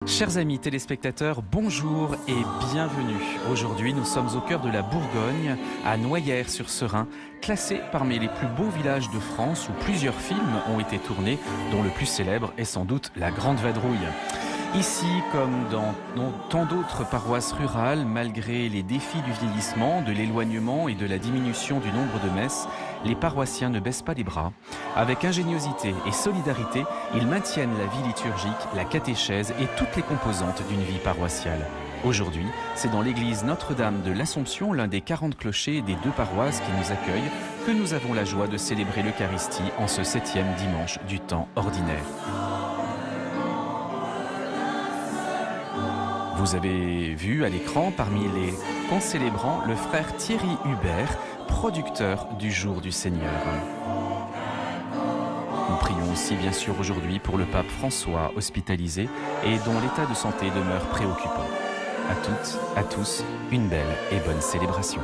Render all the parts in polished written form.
Chers amis téléspectateurs, bonjour et bienvenue. Aujourd'hui, nous sommes au cœur de la Bourgogne, à Noyers-sur-Serein, classé parmi les plus beaux villages de France où plusieurs films ont été tournés, dont le plus célèbre est sans doute La Grande Vadrouille. Ici, comme dans tant d'autres paroisses rurales, malgré les défis du vieillissement, de l'éloignement et de la diminution du nombre de messes, les paroissiens ne baissent pas les bras. Avec ingéniosité et solidarité, ils maintiennent la vie liturgique, la catéchèse et toutes les composantes d'une vie paroissiale. Aujourd'hui, c'est dans l'église Notre-Dame de l'Assomption, l'un des 40 clochers des deux paroisses qui nous accueillent, que nous avons la joie de célébrer l'Eucharistie en ce 7e dimanche du temps ordinaire. Vous avez vu à l'écran, parmi les concélébrants, le frère Thierry Hubert, producteur du Jour du Seigneur. Nous prions aussi bien sûr aujourd'hui pour le pape François, hospitalisé et dont l'état de santé demeure préoccupant. À toutes, à tous, une belle et bonne célébration.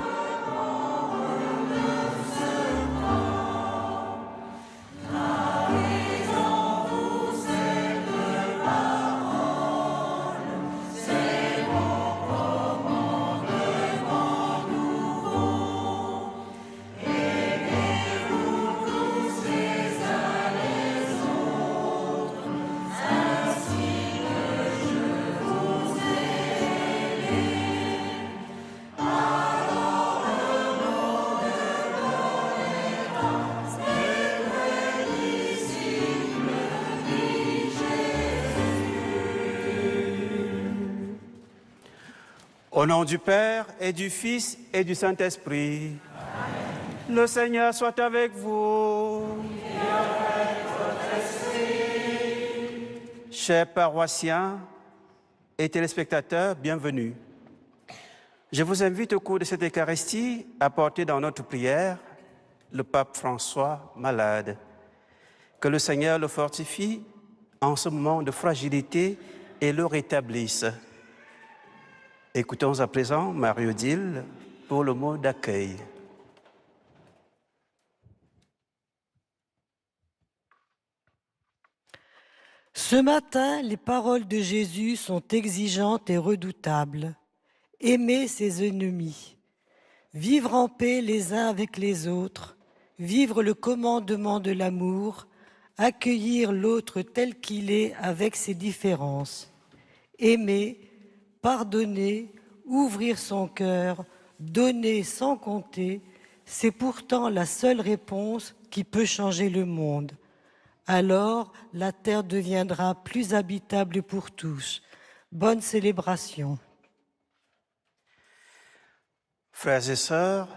Au nom du Père et du Fils et du Saint-Esprit, le Seigneur soit avec vous. Et avec votre esprit. Chers paroissiens et téléspectateurs, bienvenue. Je vous invite au cours de cette Eucharistie à porter dans notre prière le pape François malade. Que le Seigneur le fortifie en ce moment de fragilité et le rétablisse. Écoutons à présent Marie-Odile pour le mot d'accueil. Ce matin, les paroles de Jésus sont exigeantes et redoutables. Aimer ses ennemis, vivre en paix les uns avec les autres, vivre le commandement de l'amour, accueillir l'autre tel qu'il est avec ses différences. Aimer, pardonner, ouvrir son cœur, donner sans compter, c'est pourtant la seule réponse qui peut changer le monde. Alors, la terre deviendra plus habitable pour tous. Bonne célébration. Frères et sœurs,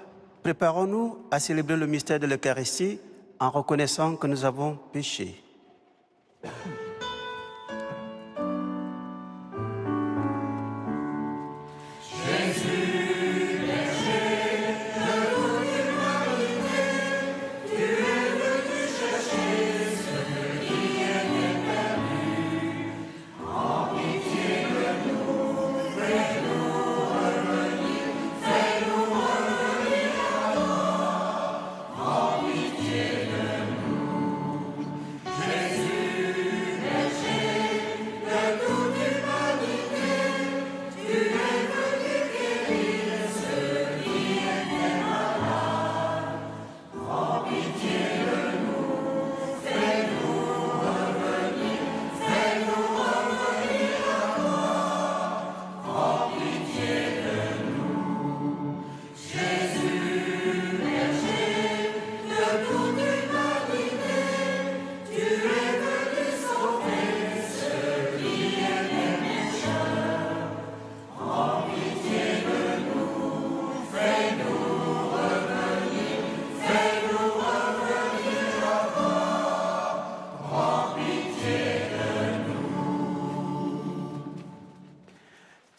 préparons-nous à célébrer le mystère de l'Eucharistie en reconnaissant que nous avons péché.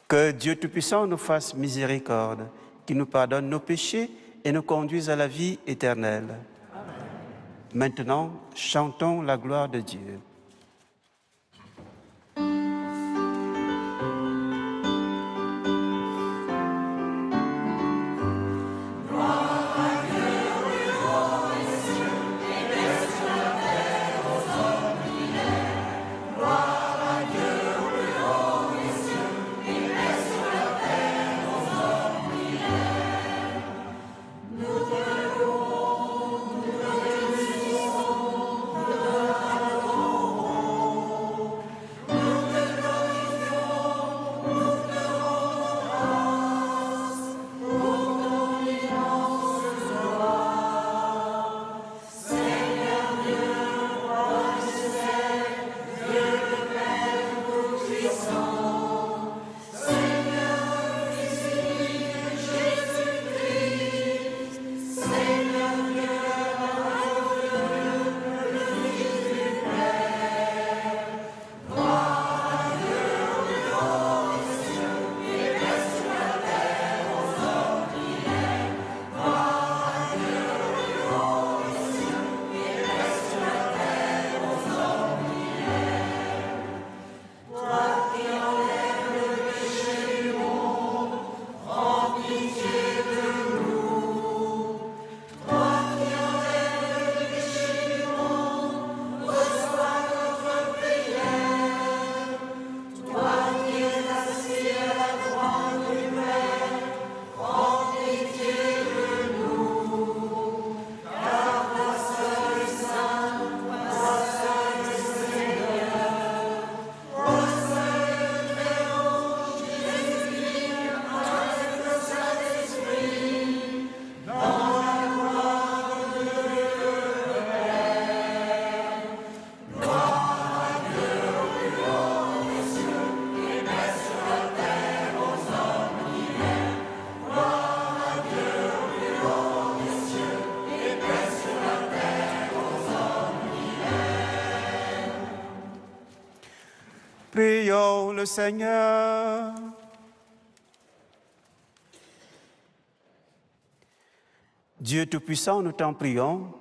Que Dieu Tout-Puissant nous fasse miséricorde, qu'il nous pardonne nos péchés et nous conduise à la vie éternelle. Amen. Maintenant, chantons la gloire de Dieu. Prions le Seigneur. Dieu Tout-Puissant, nous t'en prions,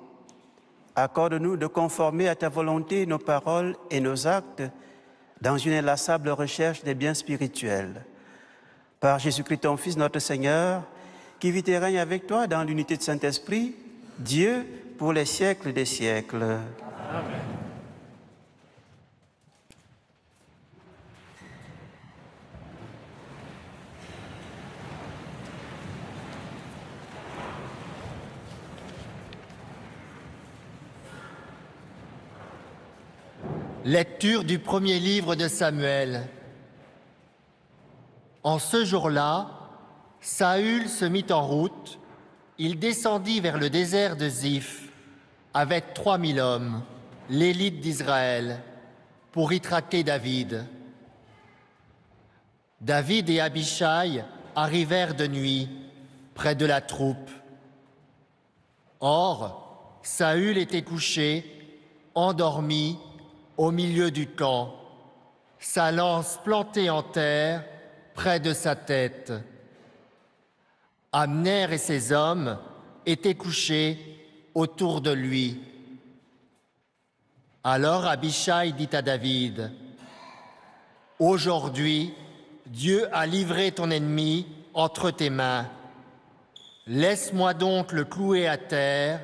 accorde-nous de conformer à ta volonté nos paroles et nos actes dans une inlassable recherche des biens spirituels. Par Jésus-Christ, ton Fils, notre Seigneur, qui vit et règne avec toi dans l'unité de Saint-Esprit, Dieu, pour les siècles des siècles. Amen. Lecture du premier livre de Samuel. En ce jour-là, Saül se mit en route. Il descendit vers le désert de Ziph avec 3000 hommes, l'élite d'Israël, pour y traquer David. David et Abishai arrivèrent de nuit près de la troupe. Or, Saül était couché, endormi, au milieu du camp, sa lance plantée en terre près de sa tête. Abner et ses hommes étaient couchés autour de lui. Alors Abishai dit à David, « Aujourd'hui, Dieu a livré ton ennemi entre tes mains. Laisse-moi donc le clouer à terre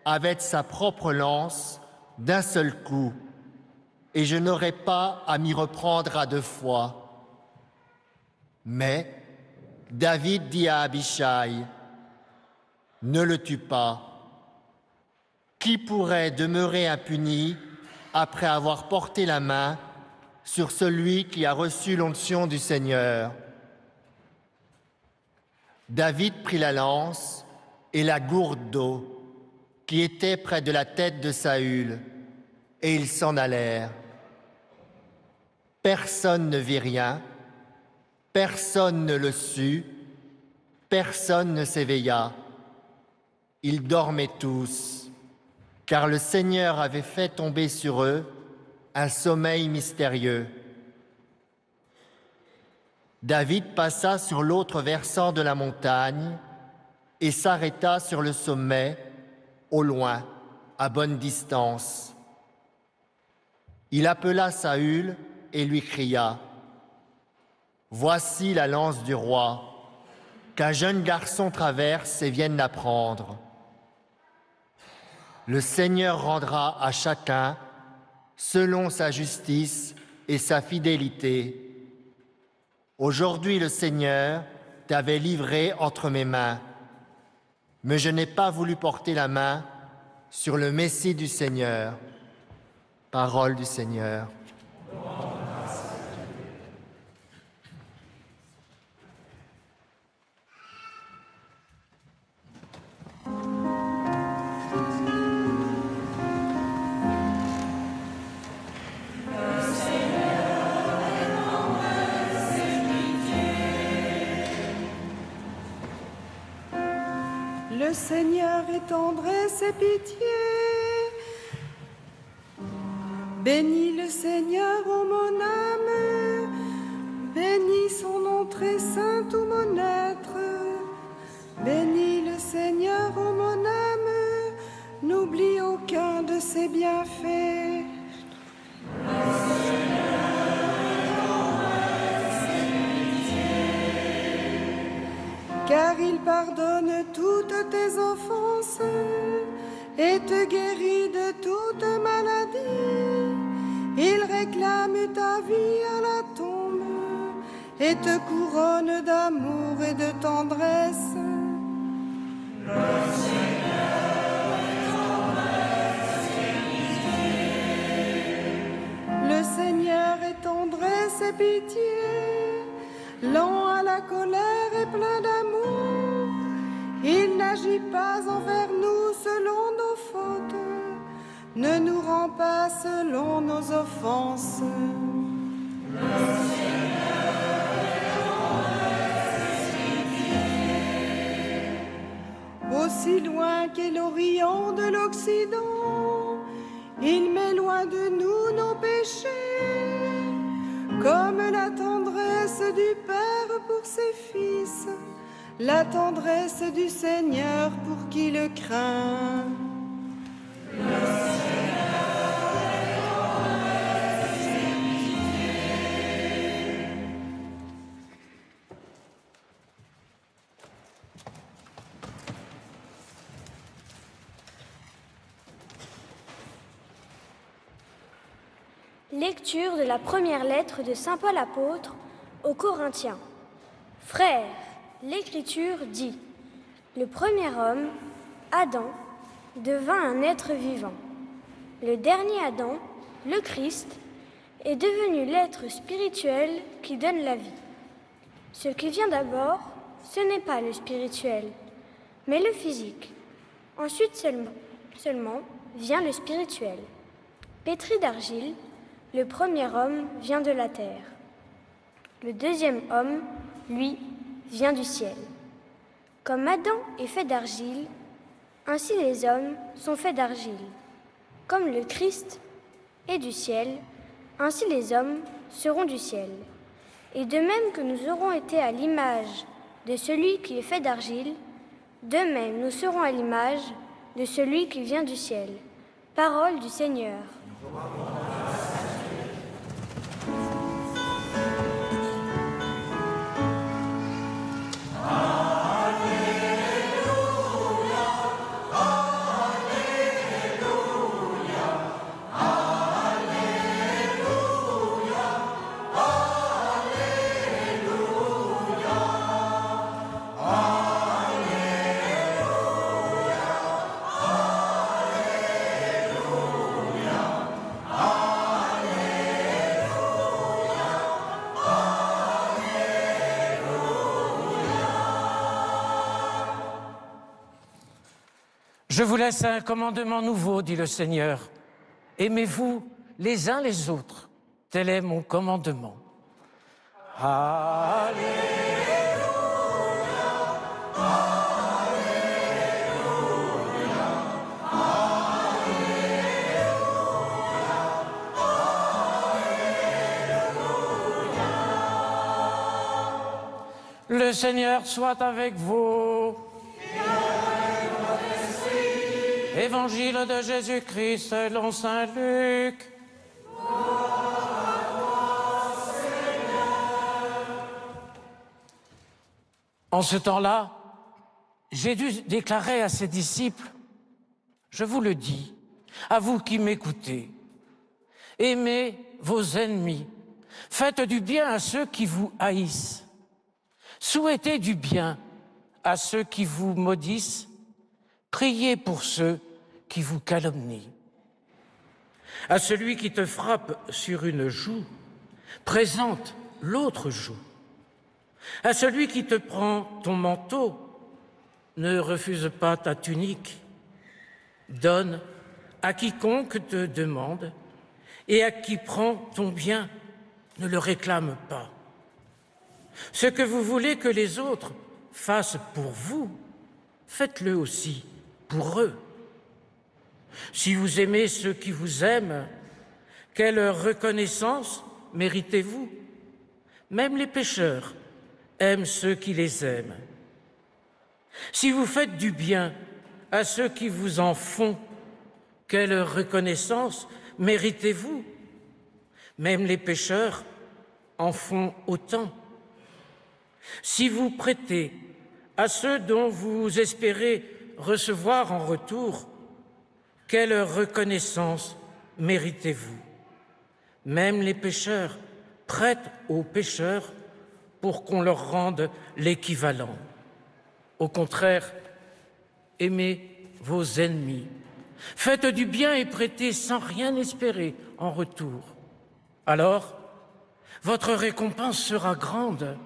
avec sa propre lance d'un seul coup. Et je n'aurai pas à m'y reprendre à 2 fois. » Mais David dit à Abishai, « Ne le tue pas. Qui pourrait demeurer impuni après avoir porté la main sur celui qui a reçu l'onction du Seigneur ?» David prit la lance et la gourde d'eau qui était près de la tête de Saül, et ils s'en allèrent. Personne ne vit rien, personne ne le sut, personne ne s'éveilla. Ils dormaient tous, car le Seigneur avait fait tomber sur eux un sommeil mystérieux. David passa sur l'autre versant de la montagne et s'arrêta sur le sommet, au loin, à bonne distance. Il appela Saül et lui cria, « Voici la lance du roi, qu'un jeune garçon traverse et vienne la prendre. Le Seigneur rendra à chacun selon sa justice et sa fidélité. Aujourd'hui, le Seigneur t'avait livré entre mes mains, mais je n'ai pas voulu porter la main sur le Messie du Seigneur. » Parole du Seigneur. Le Seigneur est tendresse et pitié. Bénis le Seigneur, ô mon âme. Bénis son nom très saint, tout mon être. Bénis le Seigneur, ô mon âme. N'oublie aucun de ses bienfaits. Car il pardonne toutes tes offenses et te guérit de toute maladie. Il réclame ta vie à la tombe et te couronne d'amour et de tendresse. Le Seigneur est tendresse et pitié, lent à la colère et plein d'amour. Il n'agit pas envers nous selon nos fautes, ne nous rend pas selon nos offenses. Aussi loin qu'est l'Orient de l'Occident, il met loin de nous nos péchés. Comme la tendresse du Père pour ses fils, la tendresse du Seigneur pour qui le craint. Lecture de la première lettre de saint Paul apôtre aux Corinthiens. Frères, l'Écriture dit : le premier homme, Adam, devint un être vivant. Le dernier Adam, le Christ, est devenu l'être spirituel qui donne la vie. Ce qui vient d'abord, ce n'est pas le spirituel, mais le physique. Ensuite seulement vient le spirituel. Pétri d'argile, le premier homme vient de la terre. Le deuxième homme, lui, vient du ciel. Comme Adam est fait d'argile, ainsi les hommes sont faits d'argile. Comme le Christ est du ciel, ainsi les hommes seront du ciel. Et de même que nous aurons été à l'image de celui qui est fait d'argile, de même nous serons à l'image de celui qui vient du ciel. Parole du Seigneur. Je vous laisse un commandement nouveau, dit le Seigneur. Aimez-vous les uns les autres. Tel est mon commandement. Alléluia, Alléluia. Le Seigneur soit avec vous. Évangile de Jésus-Christ selon saint Luc. En ce temps-là, j'ai dû déclarer à ses disciples : je vous le dis, à vous qui m'écoutez, aimez vos ennemis, faites du bien à ceux qui vous haïssent, souhaitez du bien à ceux qui vous maudissent, priez pour ceux qui vous calomnient. À celui qui te frappe sur une joue, présente l'autre joue. À celui qui te prend ton manteau, ne refuse pas ta tunique. Donne à quiconque te demande, et à qui prend ton bien, ne le réclame pas. Ce que vous voulez que les autres fassent pour vous, faites-le aussi pour eux. Si vous aimez ceux qui vous aiment, quelle reconnaissance méritez-vous? Même les pécheurs aiment ceux qui les aiment. Si vous faites du bien à ceux qui vous en font, quelle reconnaissance méritez-vous? Même les pécheurs en font autant. Si vous prêtez à ceux dont vous espérez recevoir en retour, quelle reconnaissance méritez-vous? Même les pécheurs prêtent aux pécheurs pour qu'on leur rende l'équivalent. Au contraire, aimez vos ennemis. Faites du bien et prêtez sans rien espérer en retour. Alors, votre récompense sera grande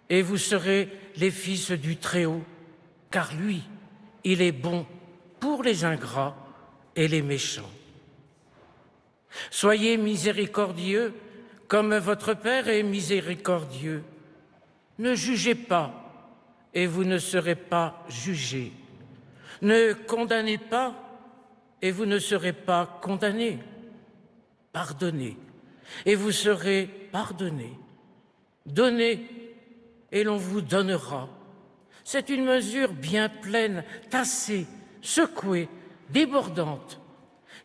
et vous serez les fils du Très-Haut, car lui, il est bon pour les ingrats et les méchants. Soyez miséricordieux comme votre Père est miséricordieux. Ne jugez pas et vous ne serez pas jugés. Ne condamnez pas et vous ne serez pas condamnés. Pardonnez et vous serez pardonnés. Donnez et l'on vous donnera. C'est une mesure bien pleine, tassée, secouée, débordante,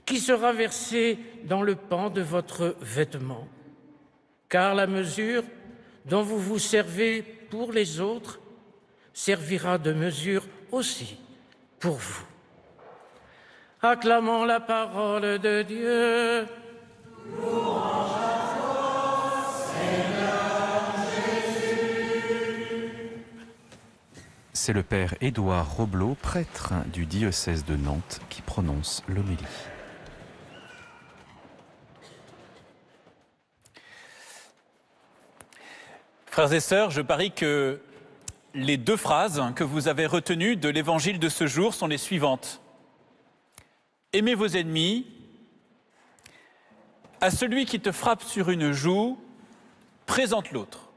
qui sera versée dans le pan de votre vêtement. Car la mesure dont vous vous servez pour les autres servira de mesure aussi pour vous. Acclamons la parole de Dieu. Louange à toi, Seigneur Jésus. C'est le père Édouard Roblot, prêtre du diocèse de Nantes, qui prononce l'homélie. Frères et sœurs, je parie que les deux phrases que vous avez retenues de l'évangile de ce jour sont les suivantes. Aimez vos ennemis, à celui qui te frappe sur une joue, présente l'autre.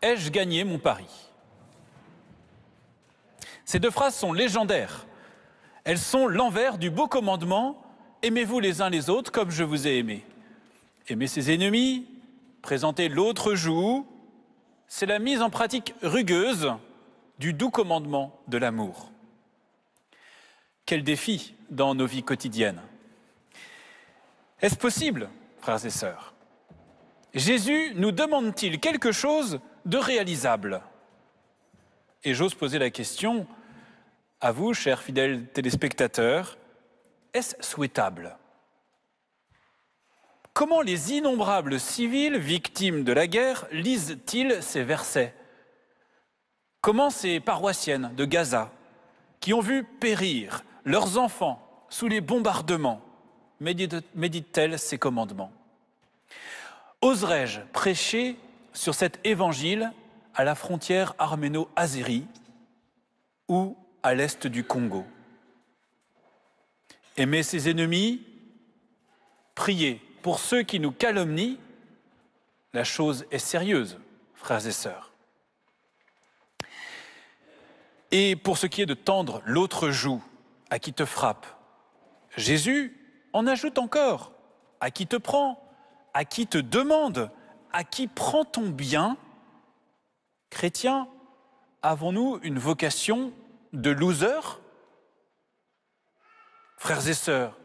Ai-je gagné mon pari? Ces deux phrases sont légendaires. Elles sont l'envers du beau commandement « Aimez-vous les uns les autres comme je vous ai aimés ». Aimer ses ennemis, présenter l'autre joue, c'est la mise en pratique rugueuse du doux commandement de l'amour. Quel défi dans nos vies quotidiennes! Est-ce possible, frères et sœurs? Jésus nous demande-t-il quelque chose de réalisable? Et j'ose poser la question à vous, chers fidèles téléspectateurs, est-ce souhaitable? Comment les innombrables civils victimes de la guerre lisent-ils ces versets? Comment ces paroissiennes de Gaza, qui ont vu périr leurs enfants sous les bombardements, méditent-elles ces commandements? Oserais-je prêcher sur cet évangile à la frontière arméno-azérie ou à l'est du Congo? Aimer ses ennemis, prier pour ceux qui nous calomnient, la chose est sérieuse, frères et sœurs. Et pour ce qui est de tendre l'autre joue à qui te frappe, Jésus en ajoute encore, à qui te prend, à qui te demande, à qui prend ton bien. Chrétiens, avons-nous une vocation de loser? Frères et sœurs,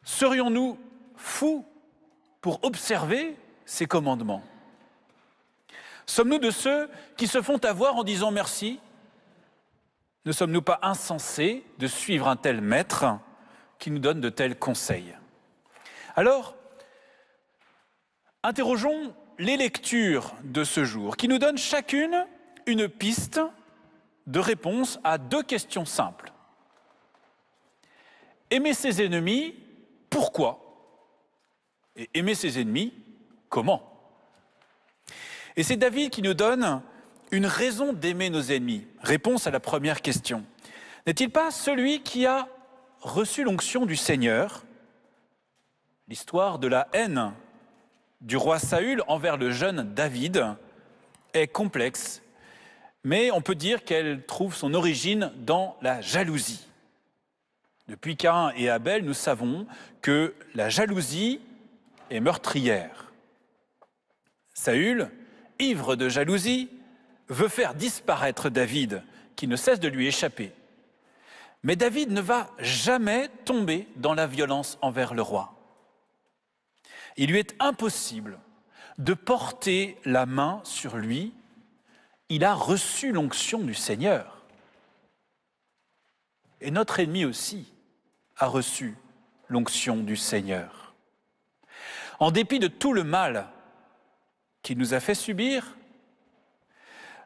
serions-nous fous pour observer ces commandements? Sommes-nous de ceux qui se font avoir en disant merci? Ne sommes-nous pas insensés de suivre un tel maître qui nous donne de tels conseils? Alors, interrogeons les lectures de ce jour qui nous donnent chacune une piste de réponse à deux questions simples. Aimer ses ennemis, pourquoi? Et aimer ses ennemis, comment? Et c'est David qui nous donne une raison d'aimer nos ennemis. Réponse à la première question. N'est-il pas celui qui a reçu l'onction du Seigneur? L'histoire de la haine du roi Saül envers le jeune David est complexe mais on peut dire qu'elle trouve son origine dans la jalousie. Depuis Caïn et Abel, nous savons que la jalousie est meurtrière. Saül, ivre de jalousie, veut faire disparaître David, qui ne cesse de lui échapper. Mais David ne va jamais tomber dans la violence envers le roi. Il lui est impossible de porter la main sur lui. Il a reçu l'onction du Seigneur. Et notre ennemi aussi a reçu l'onction du Seigneur. En dépit de tout le mal qu'il nous a fait subir,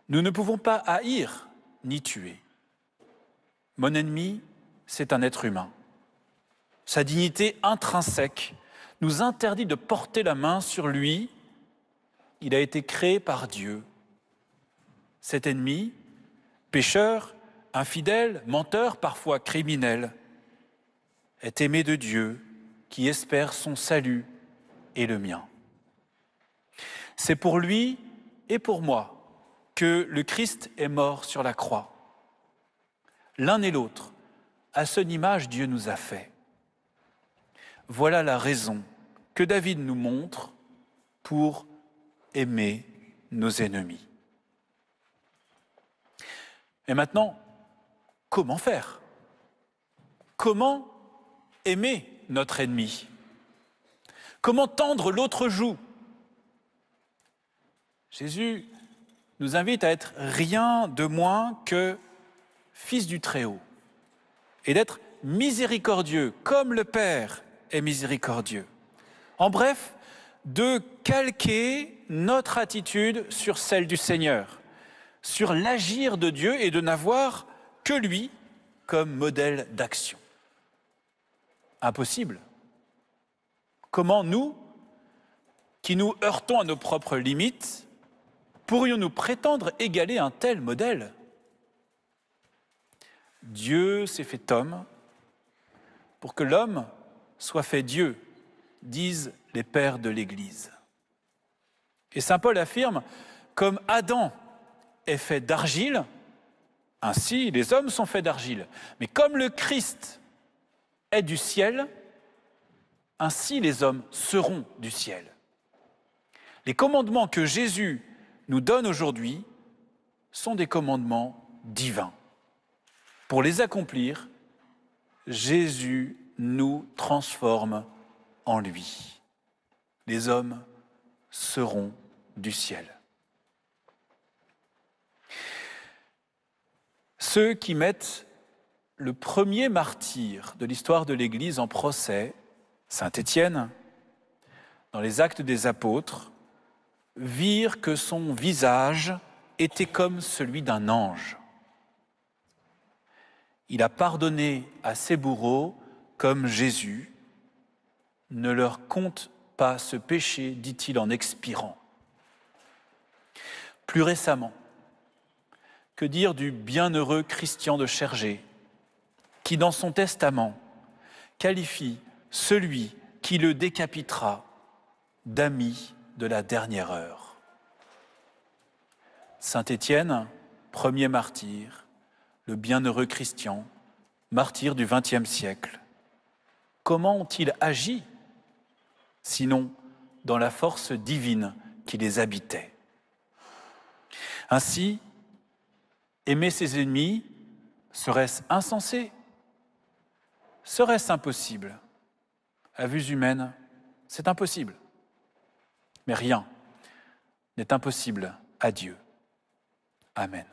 nous ne pouvons pas haïr ni tuer. Mon ennemi, c'est un être humain. Sa dignité intrinsèque nous interdit de porter la main sur lui. Il a été créé par Dieu. Cet ennemi, pécheur, infidèle, menteur, parfois criminel, est aimé de Dieu qui espère son salut et le mien. C'est pour lui et pour moi que le Christ est mort sur la croix. L'un et l'autre, à son image, Dieu nous a fait. Voilà la raison que David nous montre pour aimer nos ennemis. Et maintenant, comment faire? Comment aimer notre ennemi? Comment tendre l'autre joue? Jésus nous invite à être rien de moins que fils du Très-Haut et d'être miséricordieux comme le Père est miséricordieux. En bref, de calquer notre attitude sur celle du Seigneur, sur l'agir de Dieu et de n'avoir que lui comme modèle d'action. Impossible. Comment nous, qui nous heurtons à nos propres limites, pourrions-nous prétendre égaler un tel modèle? Dieu s'est fait homme pour que l'homme soit fait Dieu, disent les pères de l'Église. Et saint Paul affirme, comme Adam est fait d'argile, ainsi les hommes sont faits d'argile. Mais comme le Christ est du ciel, ainsi les hommes seront du ciel. Les commandements que Jésus nous donne aujourd'hui sont des commandements divins. Pour les accomplir, Jésus nous transforme en lui. Les hommes seront du ciel. Ceux qui mettent le premier martyr de l'histoire de l'Église en procès, saint Étienne, dans les Actes des Apôtres, virent que son visage était comme celui d'un ange. Il a pardonné à ses bourreaux comme Jésus. Ne leur compte pas ce péché, dit-il en expirant. Plus récemment, que dire du bienheureux Christian de Chergé, qui dans son testament qualifie celui qui le décapitera d'ami de la dernière heure. Saint Étienne, premier martyr, le bienheureux Christian, martyr du XXe siècle. Comment ont-ils agi, sinon dans la force divine qui les habitait? Ainsi, aimer ses ennemis, serait-ce insensé? Serait-ce impossible? À vue humaine, c'est impossible. Mais rien n'est impossible à Dieu. Amen.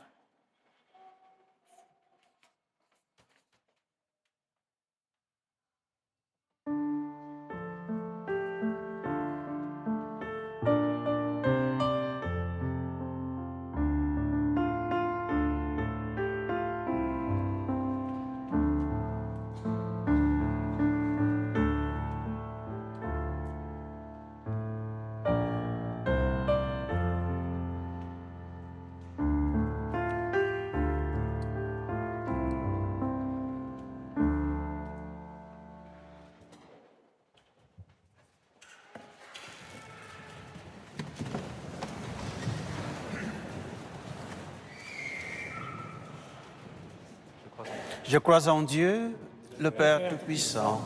Je crois en Dieu, le Père Tout-Puissant,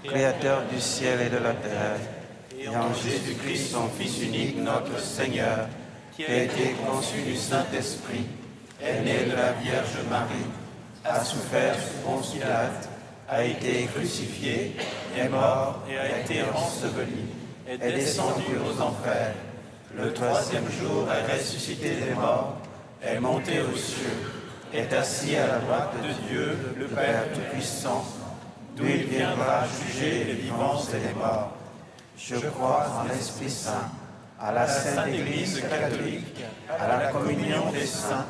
Créateur du ciel et de la terre, et en Jésus-Christ, son Fils unique, notre Seigneur, qui a été conçu du Saint-Esprit, est né de la Vierge Marie, a souffert sous Ponce Pilate, a été crucifié, est mort et a été enseveli, est descendu aux enfers. Le troisième jour est ressuscité des morts, est monté aux cieux, est assis à la droite de Dieu, le Père Tout-Puissant, d'où il viendra juger les vivants et les morts. Je crois en l'Esprit Saint, à la Sainte Église catholique, à la communion des saints,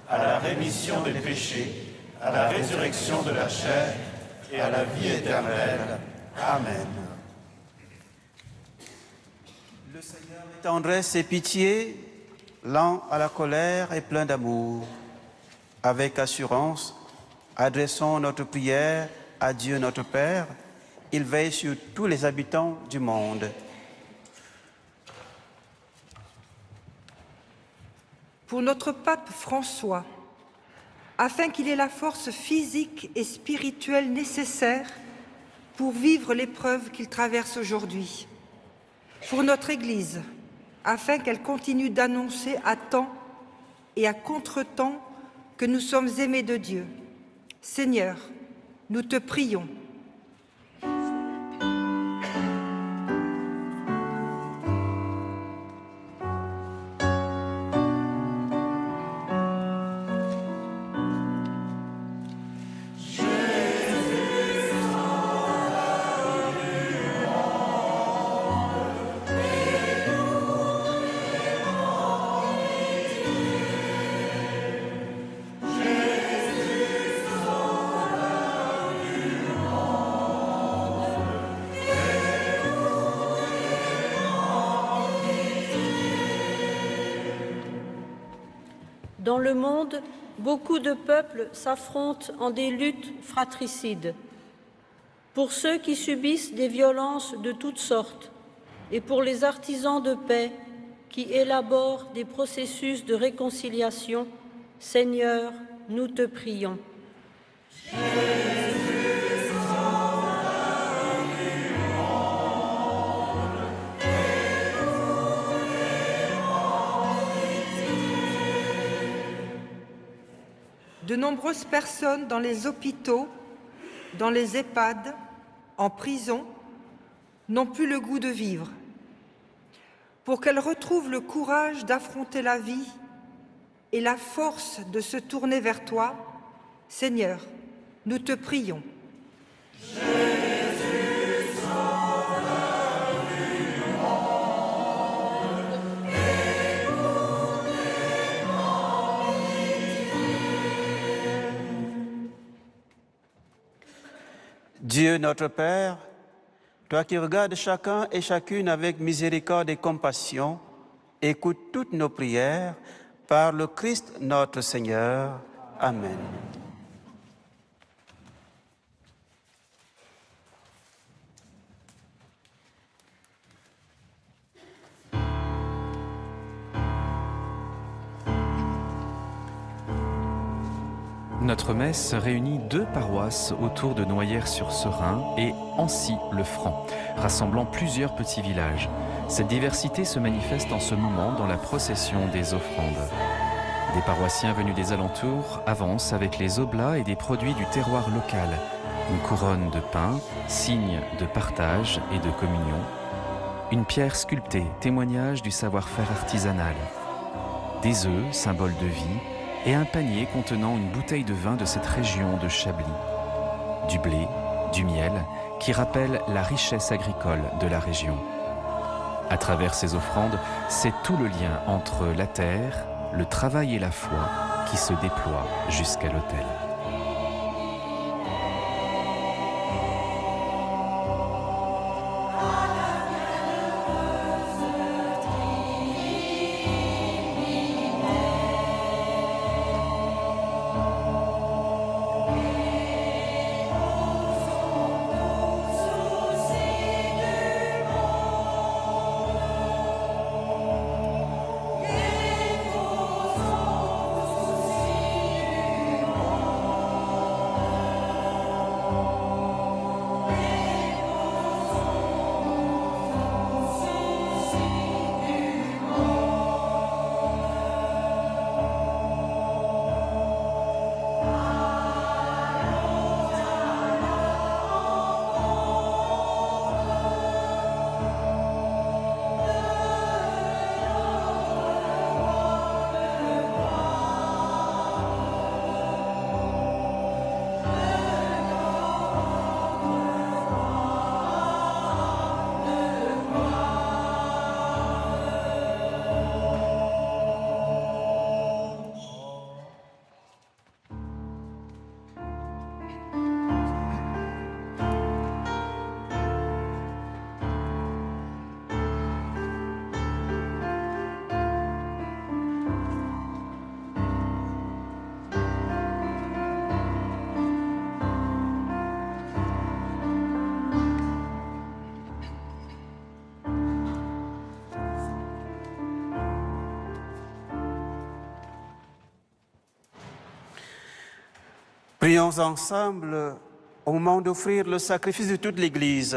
à la rémission des péchés, à la résurrection de la chair et à la vie éternelle. Amen. Le Seigneur est tendresse et pitié, lent à la colère et plein d'amour. Avec assurance, adressons notre prière à Dieu notre Père. Il veille sur tous les habitants du monde. Pour notre pape François, afin qu'il ait la force physique et spirituelle nécessaire pour vivre l'épreuve qu'il traverse aujourd'hui. Pour notre Église, afin qu'elle continue d'annoncer à temps et à contre-temps que nous sommes aimés de Dieu. Seigneur, nous te prions. Dans le monde, beaucoup de peuples s'affrontent en des luttes fratricides. Pour ceux qui subissent des violences de toutes sortes et pour les artisans de paix qui élaborent des processus de réconciliation, Seigneur, nous te prions. De nombreuses personnes dans les hôpitaux, dans les EHPAD, en prison, n'ont plus le goût de vivre. Pour qu'elles retrouvent le courage d'affronter la vie et la force de se tourner vers toi, Seigneur, nous te prions. Dieu notre Père, toi qui regardes chacun et chacune avec miséricorde et compassion, écoute toutes nos prières par le Christ notre Seigneur. Amen. Notre messe réunit deux paroisses autour de Noyers-sur-Serein et Ancy-le-Franc, rassemblant plusieurs petits villages. Cette diversité se manifeste en ce moment dans la procession des offrandes. Des paroissiens venus des alentours avancent avec les oblats et des produits du terroir local. Une couronne de pain, signe de partage et de communion. Une pierre sculptée, témoignage du savoir-faire artisanal. Des œufs, symbole de vie, et un panier contenant une bouteille de vin de cette région de Chablis. Du blé, du miel, qui rappellent la richesse agricole de la région. À travers ces offrandes, c'est tout le lien entre la terre, le travail et la foi qui se déploie jusqu'à l'autel. Prions ensemble au moment d'offrir le sacrifice de toute l'Église.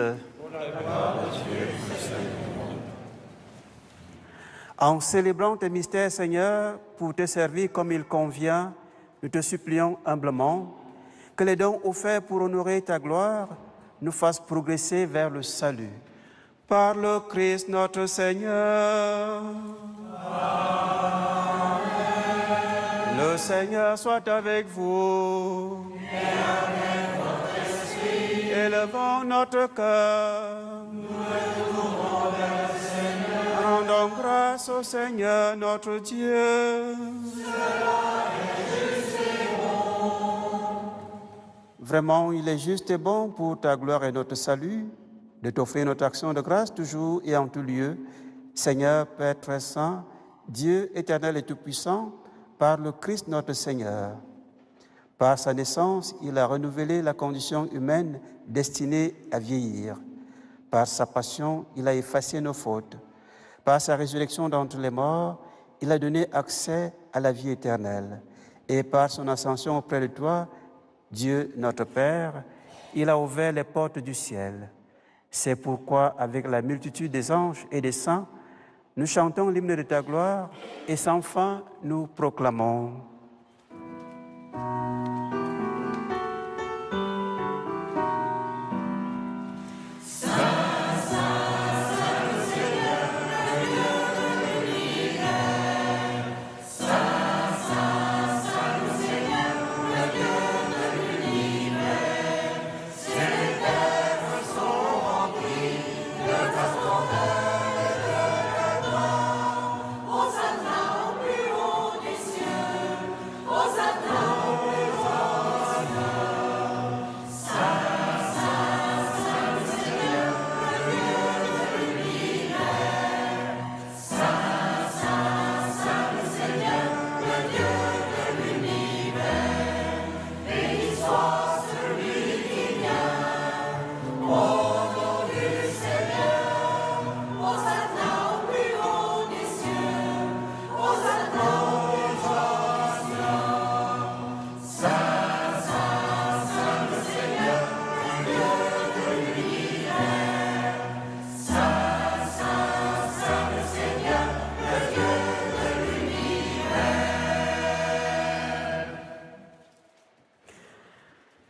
En célébrant tes mystères, Seigneur, pour te servir comme il convient, nous te supplions humblement que les dons offerts pour honorer ta gloire nous fassent progresser vers le salut. Par le Christ notre Seigneur. Amen. Le Seigneur soit avec vous. Et avec votre esprit. Élevons notre cœur. Nous le tournons vers le Seigneur. Rendons grâce au Seigneur notre Dieu. Cela est juste et bon. Vraiment, il est juste et bon pour ta gloire et notre salut de t'offrir notre action de grâce toujours et en tout lieu. Seigneur, Père très saint, Dieu éternel et tout-puissant, par le Christ notre Seigneur. Par sa naissance, il a renouvelé la condition humaine destinée à vieillir. Par sa passion, il a effacé nos fautes. Par sa résurrection d'entre les morts, il a donné accès à la vie éternelle. Et par son ascension auprès de toi, Dieu notre Père, il a ouvert les portes du ciel. C'est pourquoi, avec la multitude des anges et des saints, nous chantons l'hymne de ta gloire et sans fin nous proclamons.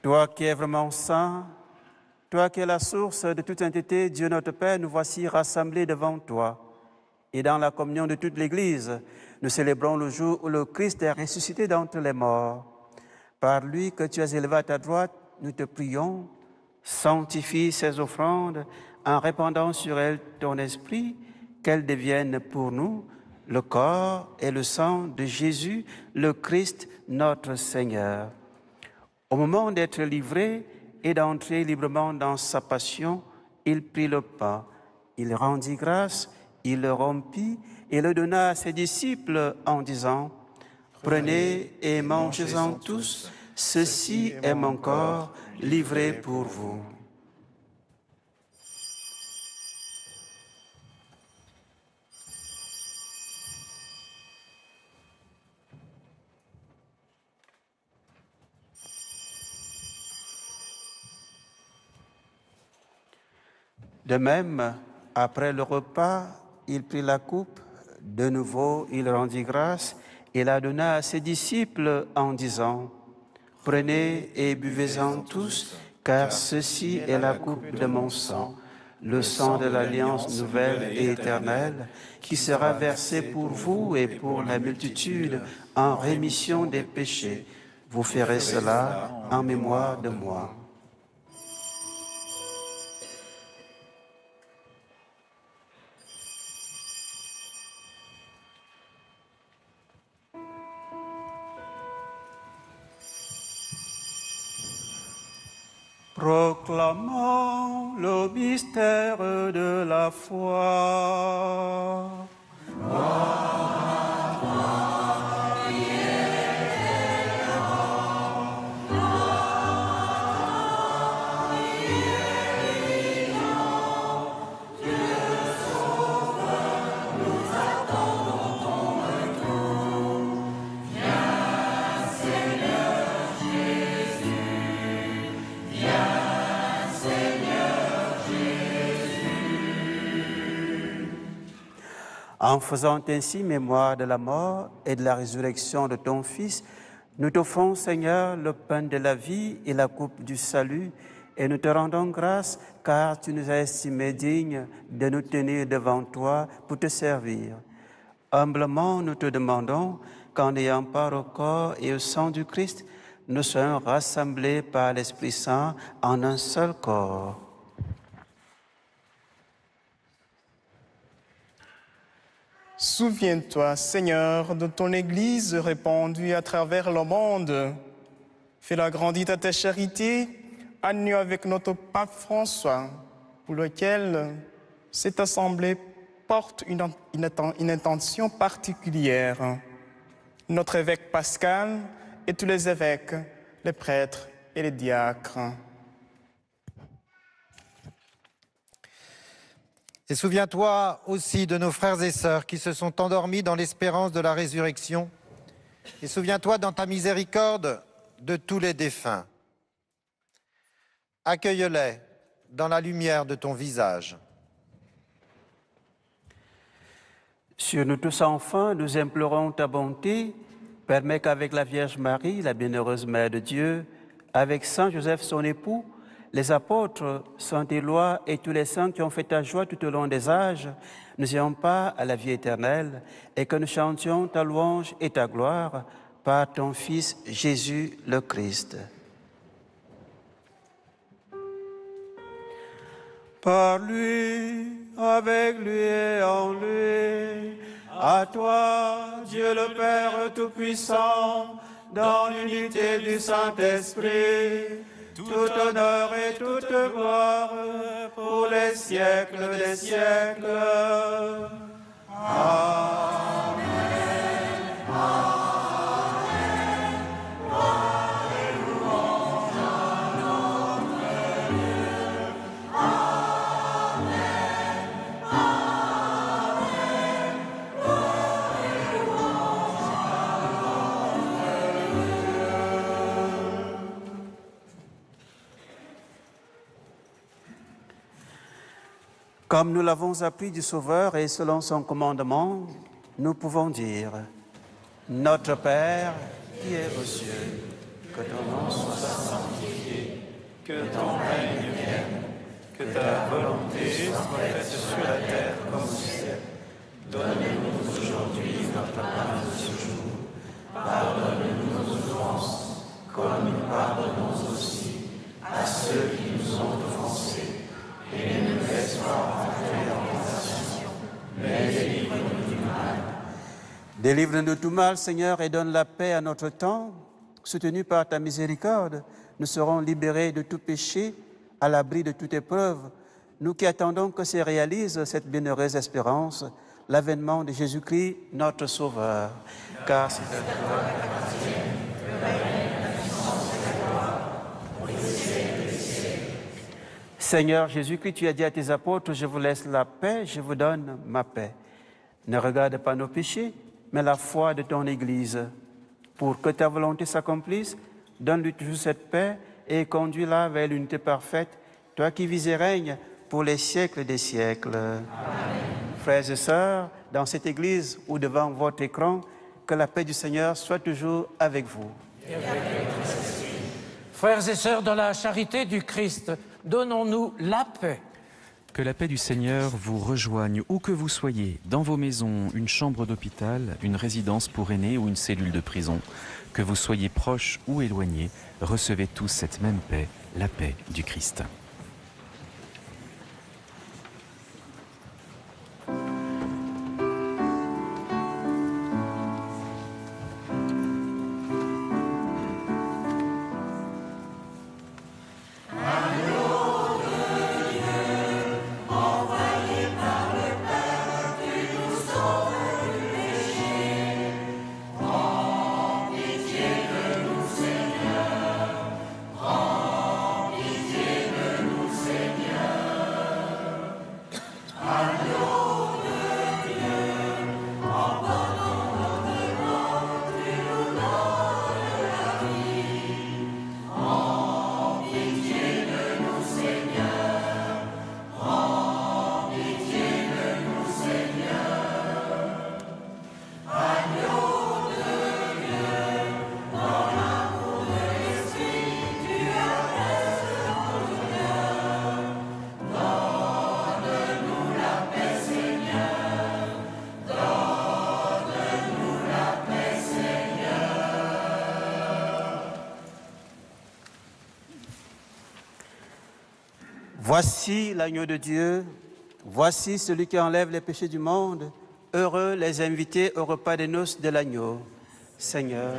Toi qui es vraiment saint, toi qui es la source de toute sainteté, Dieu notre Père, nous voici rassemblés devant toi. Et dans la communion de toute l'Église, nous célébrons le jour où le Christ est ressuscité d'entre les morts. Par lui que tu as élevé à ta droite, nous te prions, sanctifie ces offrandes en répandant sur elles ton esprit, qu'elles deviennent pour nous le corps et le sang de Jésus, le Christ, notre Seigneur. Au moment d'être livré et d'entrer librement dans sa passion, il prit le pain, il rendit grâce, il le rompit et le donna à ses disciples en disant « Prenez et mangez-en tous, ceci est mon corps livré pour vous. » De même, après le repas, il prit la coupe, de nouveau il rendit grâce et la donna à ses disciples en disant « Prenez et buvez-en tous, car ceci est la coupe de mon sang, le sang de l'alliance nouvelle et éternelle, qui sera versé pour vous et pour la multitude en rémission des péchés. Vous ferez cela en mémoire de moi. » Proclamons le mystère de la foi. Viens, Seigneur Jésus. En faisant ainsi mémoire de la mort et de la résurrection de ton Fils, nous t'offrons, Seigneur, le pain de la vie et la coupe du salut, et nous te rendons grâce car tu nous as estimés dignes de nous tenir devant toi pour te servir. Humblement, nous te demandons qu'en ayant part au corps et au sang du Christ, nous soyons rassemblés par l'Esprit Saint en un seul corps. Souviens-toi, Seigneur, de ton Église répandue à travers le monde. Fais-la grandir à ta charité, à nous avec notre pape François, pour lequel cette assemblée porte une intention particulière. Notre évêque Pascal et tous les évêques, les prêtres et les diacres. Et souviens-toi aussi de nos frères et sœurs qui se sont endormis dans l'espérance de la résurrection. Et souviens-toi dans ta miséricorde de tous les défunts. Accueille-les dans la lumière de ton visage. Sur nous tous enfin, nous implorons ta bonté. Permets qu'avec la Vierge Marie, la bienheureuse Mère de Dieu, avec Saint Joseph son époux, les apôtres, Saint Éloi et tous les saints qui ont fait ta joie tout au long des âges, nous ayons part à la vie éternelle et que nous chantions ta louange et ta gloire par ton Fils Jésus le Christ. Par lui, avec lui et en lui, à toi, Dieu le Père Tout-Puissant, dans l'unité du Saint-Esprit, tout honneur et toute gloire pour les siècles des siècles. Amen. Amen. Alléluia à notre Dieu. Amen. Amen. Alléluia à notre Dieu. Comme nous l'avons appris du Sauveur et selon son commandement, nous pouvons dire « Notre Père qui es aux cieux, que ton nom soit sanctifié, que ton règne vienne, que ta volonté soit faite sur la terre comme au ciel. Donne-nous aujourd'hui notre pain de ce jour. Pardonne-nous nos offenses, comme nous pardonnons aussi à ceux qui nous ont offensés. Et ne nous laisse pas entrer en tentation, mais délivre-nous du mal. Délivre-nous de tout mal, Seigneur, et donne la paix à notre temps. Soutenus par ta miséricorde, nous serons libérés de tout péché, à l'abri de toute épreuve. Nous qui attendons que se réalise cette bienheureuse espérance, l'avènement de Jésus-Christ, notre Sauveur. Car c'est à toi qu'appartient le règne, la puissance et la gloire, pour les siècles des siècles. Seigneur Jésus-Christ, tu as dit à tes apôtres, je vous laisse la paix, je vous donne ma paix. Ne regarde pas nos péchés, mais la foi de ton Église. Pour que ta volonté s'accomplisse, donne-lui toujours cette paix et conduis-la vers l'unité parfaite, toi qui vis et règnes pour les siècles des siècles. Amen. Frères et sœurs, dans cette Église ou devant votre écran, que la paix du Seigneur soit toujours avec vous. Frères et sœurs, dans la charité du Christ, donnons-nous la paix. Que la paix du Seigneur vous rejoigne où que vous soyez, dans vos maisons, une chambre d'hôpital, une résidence pour aînés ou une cellule de prison. Que vous soyez proches ou éloignés, recevez tous cette même paix, la paix du Christ. Pitié de nous, Seigneur, prends pitié de Voici l'agneau de Dieu, voici celui qui enlève les péchés du monde. Heureux les invités au repas des noces de l'agneau. Seigneur.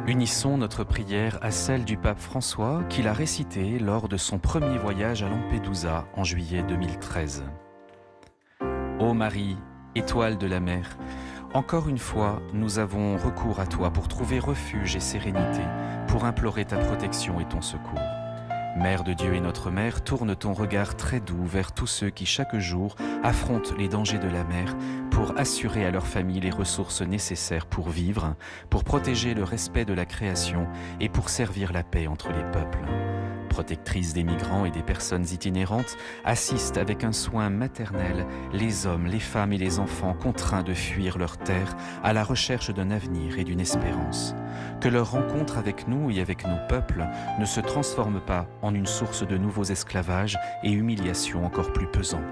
Unissons notre prière à celle du pape François qu'il a récitée lors de son premier voyage à Lampedusa en juillet 2013. Ô Marie, étoile de la mer, encore une fois, nous avons recours à toi pour trouver refuge et sérénité, pour implorer ta protection et ton secours. Mère de Dieu et notre Mère, tourne ton regard très doux vers tous ceux qui chaque jour affrontent les dangers de la mer pour assurer à leur famille les ressources nécessaires pour vivre, pour protéger le respect de la création et pour servir la paix entre les peuples. Protectrice des migrants et des personnes itinérantes, assiste avec un soin maternel les hommes, les femmes et les enfants contraints de fuir leur terre à la recherche d'un avenir et d'une espérance. Que leur rencontre avec nous et avec nos peuples ne se transforme pas en une source de nouveaux esclavages et humiliations encore plus pesants.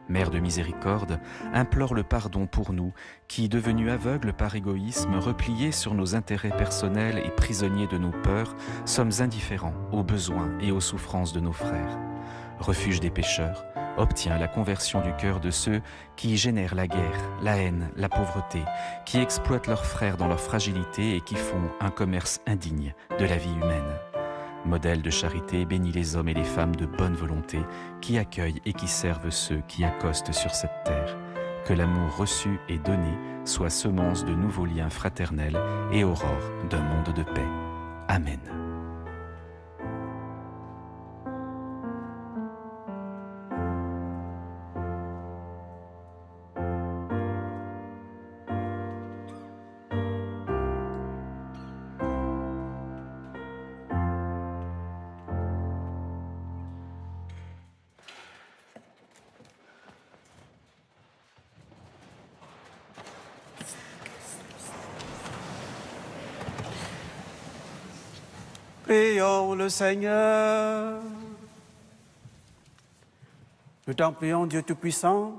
Mère de miséricorde, implore le pardon pour nous, qui, devenus aveugles par égoïsme, repliés sur nos intérêts personnels et prisonniers de nos peurs, sommes indifférents aux besoins et aux souffrances de nos frères. Refuge des pécheurs, obtiens la conversion du cœur de ceux qui génèrent la guerre, la haine, la pauvreté, qui exploitent leurs frères dans leur fragilité et qui font un commerce indigne de la vie humaine. Modèle de charité, bénis les hommes et les femmes de bonne volonté qui accueillent et qui servent ceux qui accostent sur cette terre. Que l'amour reçu et donné soit semence de nouveaux liens fraternels et aurore d'un monde de paix. Amen. Prions le Seigneur. Nous t'en prions, Dieu Tout-Puissant,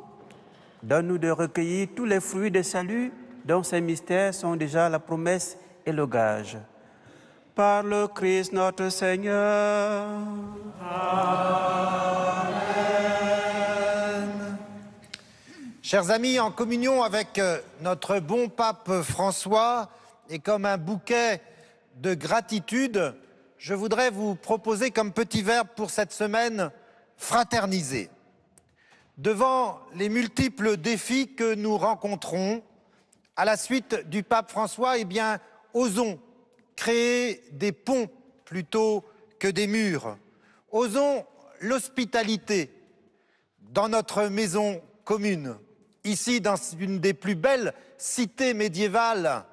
donne-nous de recueillir tous les fruits des saluts dont ces mystères sont déjà la promesse et le gage. Par le Christ notre Seigneur. Amen. Chers amis, en communion avec notre bon pape François et comme un bouquet de gratitude, je voudrais vous proposer comme petit verbe pour cette semaine, fraterniser. Devant les multiples défis que nous rencontrons, à la suite du pape François, eh bien, osons créer des ponts plutôt que des murs. Osons l'hospitalité dans notre maison commune, ici dans une des plus belles cités médiévales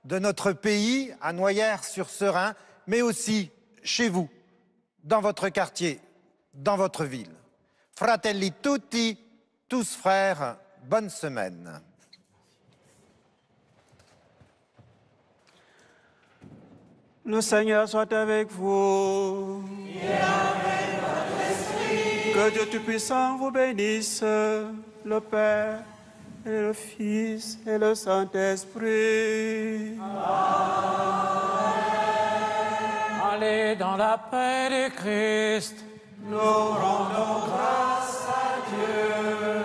de notre pays, à Noyers-sur-Serein, mais aussi chez vous, dans votre quartier, dans votre ville. Fratelli tutti, tous frères, bonne semaine. Le Seigneur soit avec vous. Et avec votre esprit. Que Dieu Tout-Puissant vous bénisse, le Père et le Fils et le Saint-Esprit. Allez dans la paix de Christ. Nous rendons grâce à Dieu.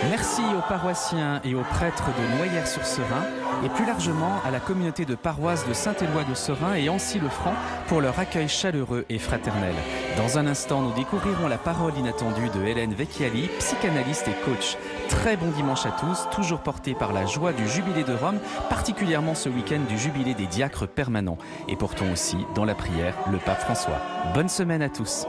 Merci aux paroissiens et aux prêtres de Noyers-sur-Serein et plus largement à la communauté de paroisse de Saint-Éloi de Serein et Ancy-le-Franc pour leur accueil chaleureux et fraternel. Dans un instant, nous découvrirons la parole inattendue de Hélène Vecchiali, psychanalyste et coach. Très bon dimanche à tous, toujours porté par la joie du Jubilé de Rome, particulièrement ce week-end du Jubilé des diacres permanents. Et portons aussi dans la prière le pape François. Bonne semaine à tous.